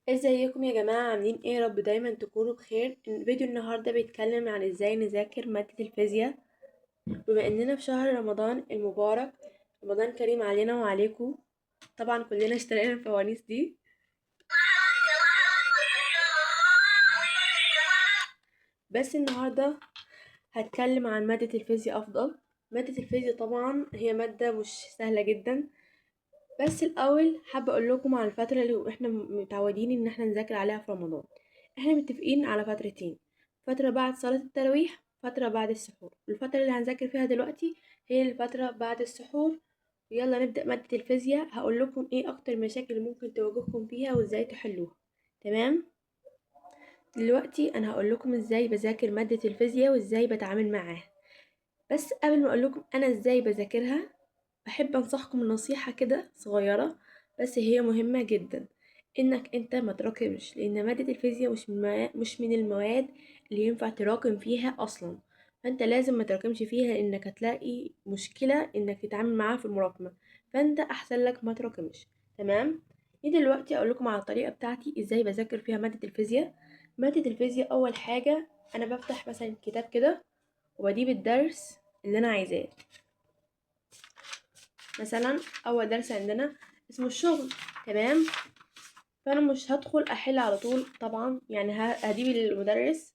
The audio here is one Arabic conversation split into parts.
ازيكم يا جماعة؟ عاملين ايه؟ رب دايما تكونوا بخير. الفيديو النهاردة بيتكلم عن ازاي نذاكر مادة الفيزياء بما اننا في شهر رمضان المبارك. رمضان كريم علينا وعليكم. طبعا كلنا اشترينا الفوانيس دي. بس النهاردة هتكلم عن مادة الفيزياء افضل. مادة الفيزياء طبعا هي مادة مش سهلة جدا. بس الاول حابة اقول لكم على الفترة اللي احنا متعودين ان احنا نذاكر عليها في رمضان. احنا متفقين على فترتين: فترة بعد صلاة التراويح، فترة بعد السحور. الفترة اللي هنذاكر فيها دلوقتي هي الفترة بعد السحور. ويلا نبدأ مادة الفيزياء. هقول لكم ايه اكتر مشاكل ممكن تواجهكم فيها وازاي تحلوها. تمام. دلوقتي انا هقول لكم ازاي بذاكر مادة الفيزياء وازاي بتعامل معاها. بس قبل ما اقول لكم انا ازاي بذاكرها، بحب انصحكم نصيحة كده صغيرة بس هي مهمة جدا: انك انت ما تراكمش، لان مادة الفيزياء مش من المواد اللي ينفع تراكم فيها اصلا. فانت لازم ما تراكمش فيها لانك هتلاقي مشكلة انك تتعامل معاها في المراكمة. فانت احسن لك ما تراكمش. تمام. دلوقتي اقول لكم على الطريقة بتاعتي ازاي بذاكر فيها مادة الفيزياء. مادة الفيزياء اول حاجة انا بفتح مثلا كتاب كده وبجيب الدرس اللي انا عايزاه. مثلا اول درس عندنا اسمه الشغل. تمام. فانا مش هدخل احل على طول طبعا، يعني هجيب المدرس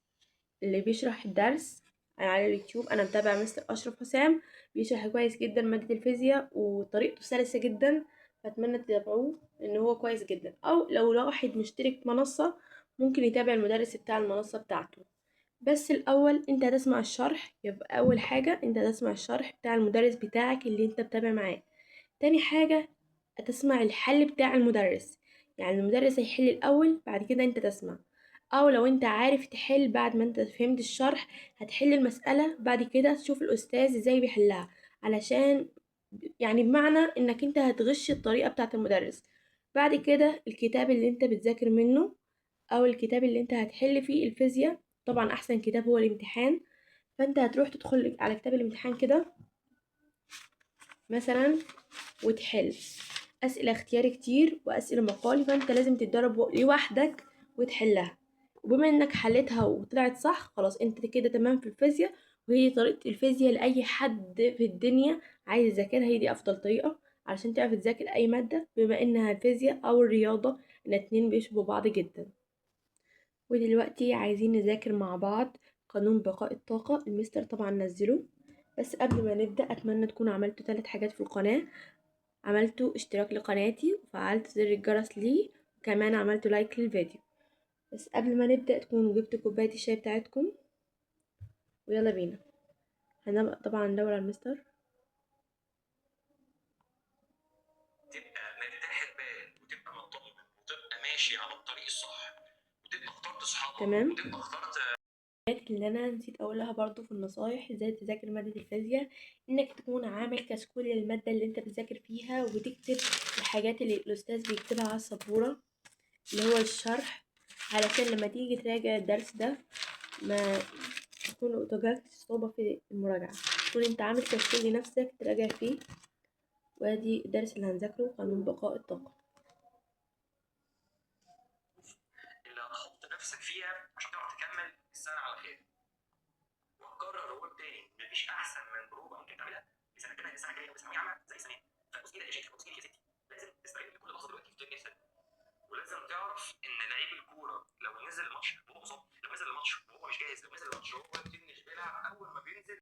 اللي بيشرح الدرس على اليوتيوب. انا متابع مستر اشرف حسام، بيشرح كويس جدا مادة الفيزياء وطريقته سلسة جدا. فاتمنى تتابعوه لان هو كويس جدا. او لو واحد مشترك منصة ممكن يتابع المدرس بتاع المنصة بتاعته. بس الاول انت هتسمع الشرح، يبقى اول حاجة انت هتسمع الشرح بتاع المدرس بتاعك اللي انت بتابع معاه. تاني حاجة هتسمع الحل بتاع المدرس، يعني المدرس هيحل الأول بعد كده انت تسمع. أو لو انت عارف تحل بعد ما انت فهمت الشرح هتحل المسألة بعد كده تشوف الأستاذ ازاي بيحلها. علشان يعني بمعنى انك انت هتغش الطريقة بتاعة المدرس. بعد كده الكتاب اللي انت بتذاكر منه أو الكتاب اللي انت هتحل فيه الفيزياء، طبعا أحسن كتاب هو الامتحان. فانت هتروح تدخل على كتاب الامتحان كده مثلا وتحل أسئلة اختياري كتير وأسئلة مقالي. فأنت لازم تتدرب لوحدك وتحلها. وبما إنك حلتها وطلعت صح خلاص أنت كده تمام في الفيزياء. وهي طريقة الفيزياء لأي حد في الدنيا عايز يذاكرها، هي دي أفضل طريقة علشان تعرف تذاكر أي مادة، بما إنها الفيزياء أو الرياضة الاتنين بيشبهوا بعض جدا. ودلوقتي عايزين نذاكر مع بعض قانون بقاء الطاقة. المستر طبعا نزله. بس قبل ما نبدأ أتمنى تكونوا عملتوا 3 حاجات في القناة: عملتوا اشتراك لقناتي وفعلت زر الجرس لي وكمان عملتوا لايك للفيديو. بس قبل ما نبدأ تكونوا جبتوا كوباية الشاي بتاعتكم ويلا بينا. هنبقى طبعا ندور على المستر. تبقى مرتاح البال وتبقى مطمن وتبقى ماشي على الطريق الصح وتبقى اخترت اصحابك تمام. وتبقى اخترت. اللي انا نسيت اقولها برضو في النصايح ازاي تذاكر مادة الفيزياء: انك تكون عامل كشكول للمادة اللي انت بتذاكر فيها وتكتب الحاجات اللي الاستاذ بيكتبها على السبورة اللي هو الشرح، علشان لما تيجي تراجع الدرس ده ما تكون تواجهت صعوبة في المراجعة، تكون انت عامل كشكول لنفسك تراجع فيه. وادي الدرس اللي هنذاكره قانون بقاء الطاقة. اللي هتحط نفسك فيها عشان تعرف تكمل السنه على خير. وهكرر واقول تاني مفيش احسن من بروفه ممكن تعملها لسنتنا السنه الجايه وثانويه عامه زي سنه. فبص كده يا شيخ، بص كده يا ستي، لازم تستغل كل لحظه دلوقتي في الدنيا. ولازم تعرف ان لعيب الكوره لو نزل الماتش وهو مصاب، لو نزل الماتش وهو مش جاهز، لو نزل الماتش وهو مش بيلعب، اول ما بينزل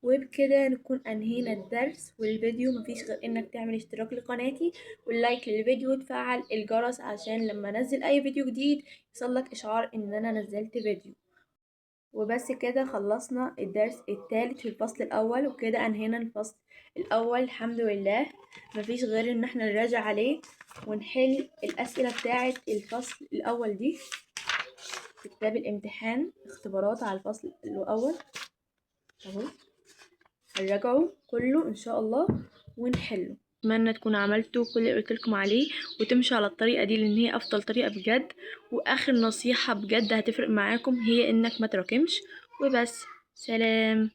وبكده نكون انهينا الدرس والفيديو. مفيش غير انك تعمل اشتراك لقناتي واللايك للفيديو وتفعل الجرس عشان لما انزل اي فيديو جديد يوصلك اشعار ان انا نزلت فيديو. وبس كده خلصنا الدرس الثالث في الفصل الاول، وكده انهينا الفصل الاول الحمد لله. مفيش غير ان احنا نراجع عليه ونحل الاسئله بتاعه الفصل الاول دي في كتاب الامتحان، اختبارات على الفصل الاول اهو. هنراجعه كله ان شاء الله ونحله. اتمنى تكونوا عملتوا كل اللي قلت لكم عليه وتمشوا على الطريقه دي، لان هي افضل طريقه بجد. واخر نصيحه بجد هتفرق معاكم هي انك ما تراكمش وبس. سلام.